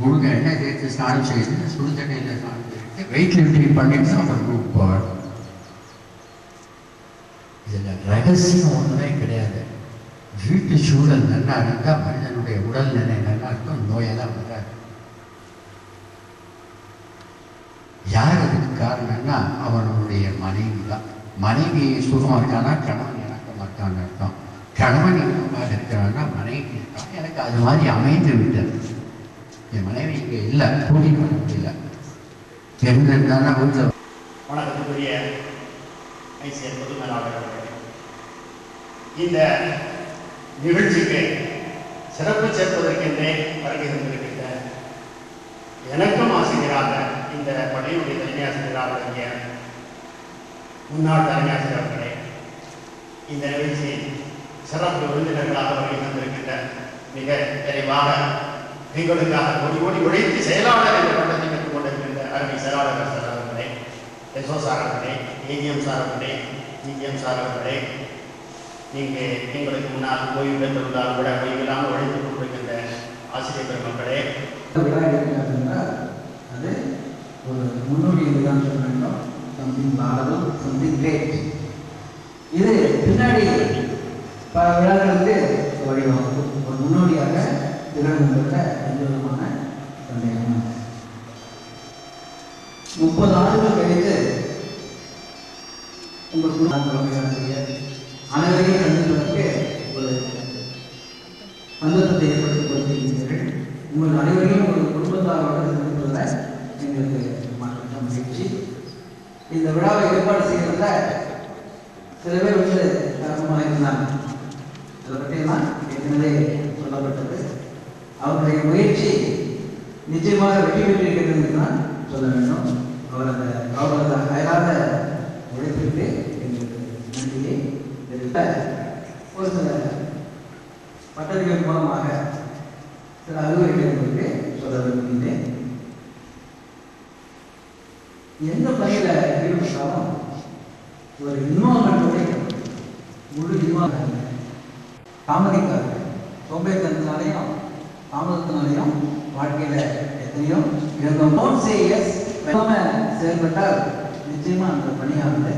முழுங்க எண்ணெய் சேர்த்து ஸ்நானம் செய்து சுடு தண்ணியில் ஸ்நானம் செய்து வெயிட் லிஃப்டிங் பண்ணிட்டு தான் அவர் குரூப் போகணும். இதில் ரகசியம் ஒன்றுமே கிடையாது. வீட்டு சூழல் நல்லா இருந்தால் மனிதனுடைய உடல்நிலை நல்லா இருக்கும், நோயெல்லாம் வராது. யார் அதுக்கு காரணம்னா அவனுடைய மனைவி தான். மனைவி சுகமாக இருக்கானா கணவன் இறக்க மாட்டான்னு அர்த்தம். கணவன் இறக்கமாக இருக்கிறான்னா மனைவி இருக்கான். எனக்கு அது மாதிரி அமைந்து விட்டது. என் மனைவி இங்கே இல்லை, கூட்டிகிட்டு வர முடியல. இருந்திருந்தாலும் வீட்டில். வணக்கத்துக்குரிய ஐசிஎல் பொது மேலாளர், இந்த நிகழ்ச்சிக்கு சிறப்பு சேர்ப்பதற்கென்றே வருகை தந்திருக்கின்ற எனக்கும் ஆசிரியராக இந்த பள்ளியுடைய தலைமை ஆசிரியராக வழங்கிய முன்னாள் தலைமை ஆசிரியர் அவர்களே, இந்த நிகழ்ச்சி சிறப்பு விருந்தினர்களாக வருகை தந்திருக்கின்ற மிக விரைவாக எங்களுக்காக ஓடி ஓடி உழைத்து செயலாளர் என்ற பட்டத்தை பெற்றுக் கொண்டிருக்கின்ற அருமை செயலாளர் சார் அவர்களே, எஸ்ஓ சார் அவர்களே, ஏஜிஎம் சார் அவர்களே, ஜிஜிஎம் சார் அவர்களே, நீங்கள் எங்களுக்கு முன்னால் ஓய்வு பெற்றிருந்தாலும் கூட ஓய்வில்லாமல் உழைத்துக் கொண்டிருக்கின்ற ஆசிரியர் பெருமக்களே, அது ஒரு முன்னோடி தான் சொல்ல வேண்டும். Something model, something great. இது பின்னாடி பல விழாக்களுக்கு வழிவகுக்கும். ஒரு முன்னோடியாக திகழ்கின்ற எந்த விதமான சந்தேகம். 30 ஆண்டுகள் கழித்து உங்கள் அனைவரையும் சந்திப்பதற்கு ஒரு சந்தர்ப்பத்தை ஏற்படுத்திக் கொடுத்திருக்கிறீர்கள். உங்கள் அனைவரையும் ஒரு குடும்பத்தாரோடு சந்திப்பதில் எங்களுக்கு மகிழ்ச்சி. இந்த விழாவை ஏற்பாடு செய்கிறத சில பேர் வந்து காரணமாக இருந்தாங்க. அதை பற்றியெல்லாம் ஏற்கனவே சொல்லப்பட்டது. அவருடைய முயற்சி நிச்சயமாக வெற்றி பெற்றிருக்கிறது என்று தான் சொல்ல வேண்டும். அவரது அயராத உழைப்பிற்கு எங்களுக்கு நன்றியை தெரிவித்த ஒரு சில பட்டறிகள் மூலமாக சில அறிவுரைகளை உங்களுக்கு சொல்ல விரும்புகின்றேன். எந்த பணியில் ஈடுபட்டாலும் ஒரு இன்வால்மெண்ட்டோட முழு இன்வால்மெண்ட் தாமதிக்காது. சோம்பேறித்தனத்தினாலையும் தாமதத்தினாலையும் வாழ்க்கையில் எத்தனையோ இருந்தோம். செயல்பட்டால் நிச்சயமா அந்த பணியானது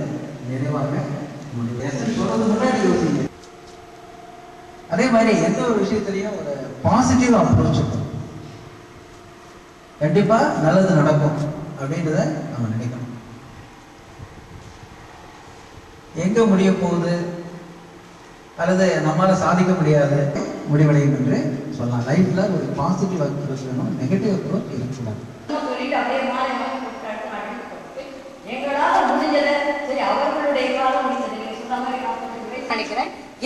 நிறைவாக முடியும். சொல்றது முன்னாடி யோசிங்க. அதே மாதிரி எந்த ஒரு விஷயத்திலையும் ஒரு பாசிட்டிவ் அப்ரோச் கண்டிப்பா நல்லது நடக்கும் அப்படின்றத நம்ம நினைக்கணும். எங்க முடிய போகுது அல்லது நம்மளால சாதிக்க முடியாது முடிவடையும் என்று சொல்லலாம். லைஃப்ல ஒரு பாசிட்டிவ் அப்ரோச் வேணும், நெகட்டிவ் அப்ரோச் இருக்கக்கூடாது.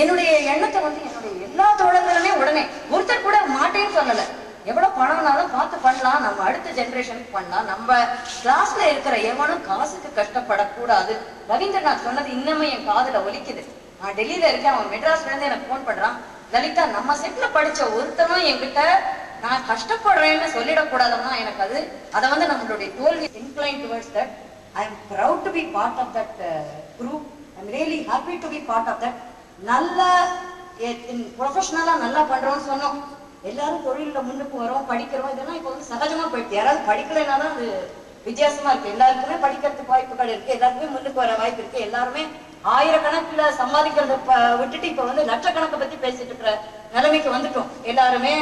என்னுடைய எண்ணத்தை வந்து என்னுடைய எல்லா தோழர்களுமே உடனே ஒருத்தர் கூட மாட்டேன்னு சொல்லல. எவ்வளவு பணம்னாலும் பார்த்து பண்ணலாம், நம்ம அடுத்த ஜெனரேஷனுக்கு பண்ணலாம். நம்ம கிளாஸ்ல இருக்கிற எவனும் காசுக்கு கஷ்டப்படக்கூடாது. ரவீந்திரநாத் சொன்னது இன்னமே என் காதுல ஒலிக்குது. நான் டெல்லியில இருக்கேன், அவன் மெட்ராஸ்ல இருந்து எனக்கு போன் பண்றான். லலிதா, நம்ம செட்ல படிச்ச ஒருத்தனும் என்கிட்ட நான் கஷ்டப்படுறேன்னு சொல்லிடக்கூடாதுன்னா எனக்கு அதை வந்து நம்மளுடைய தோல்வி incline towards that. I am proud to be part of that group. I am really happy to be part of that. நல்லா ப்ரொஃபஷனலா நல்லா பண்றோம்னு சொன்னோம். எல்லாரும் தொழில முன்னுக்கு வரோம், படிக்கிறோம். இதெல்லாம் இப்போ வந்து சகஜமா போயிடுச்சு. யாராவது படிக்கலைன்னா தான் அது வித்தியாசமா இருக்கு. எல்லாருக்குமே படிக்கிறதுக்கு வாய்ப்புகள் இருக்கு, எல்லாருக்குமே முன்னுக்கு வர வாய்ப்பு இருக்கு. எல்லாருமே ஆயிரக்கணக்கில் சம்பாதிக்கிறத விட்டுட்டு இப்ப வந்து லட்சக்கணக்கை பத்தி பேசிட்டு இருக்கிற நிலைமைக்கு வந்துட்டோம். எல்லாருமே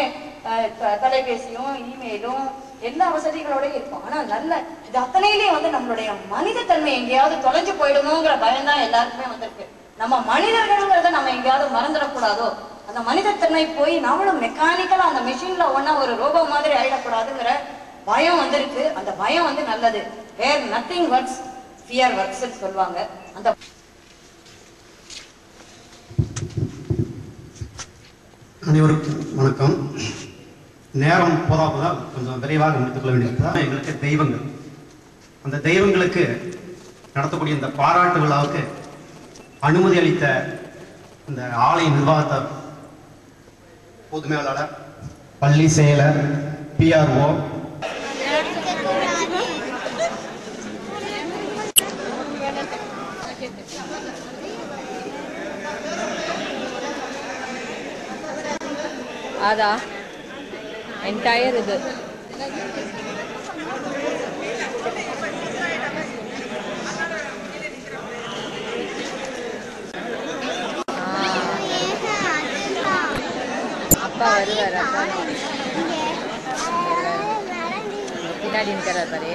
தொலைபேசியும் இமெயிலும் எல்லா வசதிகளோடய இருக்கும். ஆனா நல்ல இது அத்தனையிலேயே வந்து நம்மளுடைய மனிதத்தன்மை எங்கேயாவது தொலைஞ்சு போயிடுமோங்கிற பயம்தான் எல்லாருக்குமே வந்திருக்கு. நம்ம மனிதர்கள்ங்கிறத நம்ம எங்கேயாவது மறந்துடக்கூடாதோ, அந்த மனிதத்தன்மை போய் நம்மளும் மெக்கானிக்கலா அந்த மெஷின்ல ஒன்னா ஒரு ரோபோ மாதிரி ஆயிடக்கூடாதுங்கிற பயம் வந்திருக்கு. அந்த பயம் வந்து நல்லது. Where nothing works fear works சொல்லுவாங்க. அந்த அனைவருக்கும் வணக்கம். நேரம் போதால் கொஞ்சம் விரைவாக முடித்துக்கொள்ள வேண்டியதுதான் எங்களுக்கு தெய்வங்கள். அந்த தெய்வங்களுக்கு நடத்தக்கூடிய இந்த பாராட்டு விழாவுக்கு அனுமதி அளித்த இந்த ஆலய நிர்வாகத்தார், பொது மேலாளர், பள்ளி செயலர், பிஆர்ஓ, அதா என்டையர் இது அப்பா வருவார். பின்னாடி இருக்கிறார் பாரு.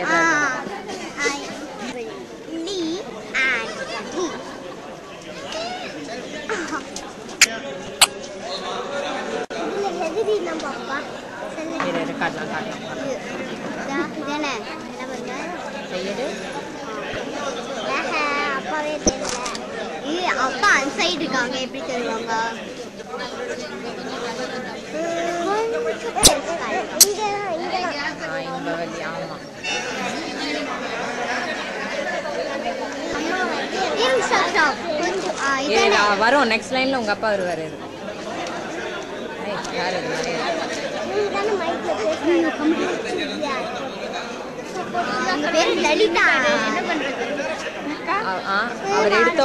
அப்பா அந்த சைடு இருக்காங்க, எப்படி தருவாங்க? வரும் நெக்ஸ்ட் லைன்ல உங்க அப்பா வருவாரு. அவர் எடுத்த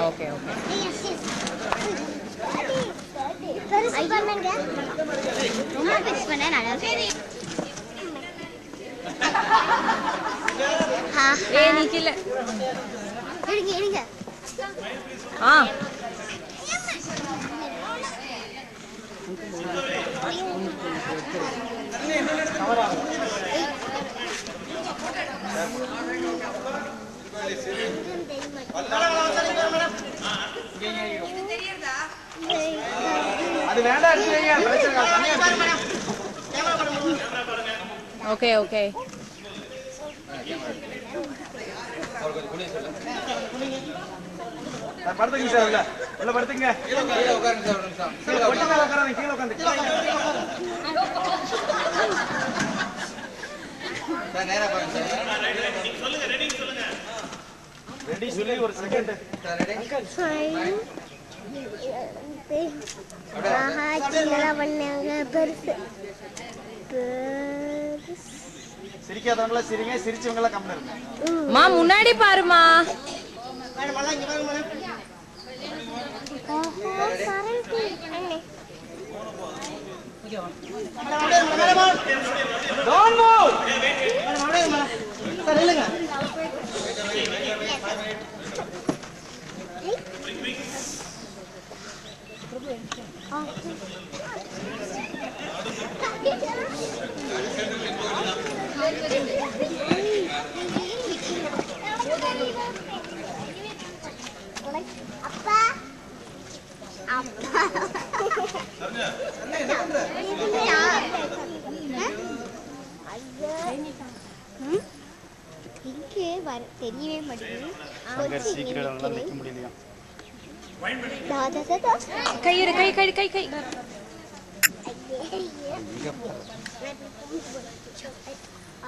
ஓகே ஓகே. நீக்கல எடுங்க எடுங்க. Okay okay. படுத்துங்க சார். உள்ள படுத்துங்க. கீழே உட்காருங்க சார். ஒரு நிமிஷம். கீழே உட்காருங்க. கீழே உட்காருங்க. சார் நேரா பாருங்க சார். சொல்லுங்க. ரெடி சொல்லுங்க. ரெடி சொல்லி ஒரு செகண்ட். Sir ready. சிரிக்காதவங்கள சிரிங்க, சிரிச்சவங்கள கம்மி இருங்க. மா முன்னாடி பாருமா. Don't move. சார் இல்லங்க. அப்பா அப்பா தெரியவே மாட்டேங்குது. கை கை கை கை கை.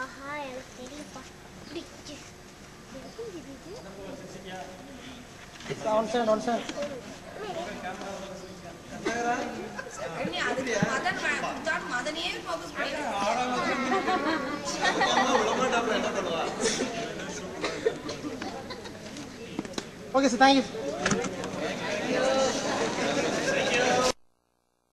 ஆஹா எனக்கு தெரியுப்பா. Okay, sir. Thank you.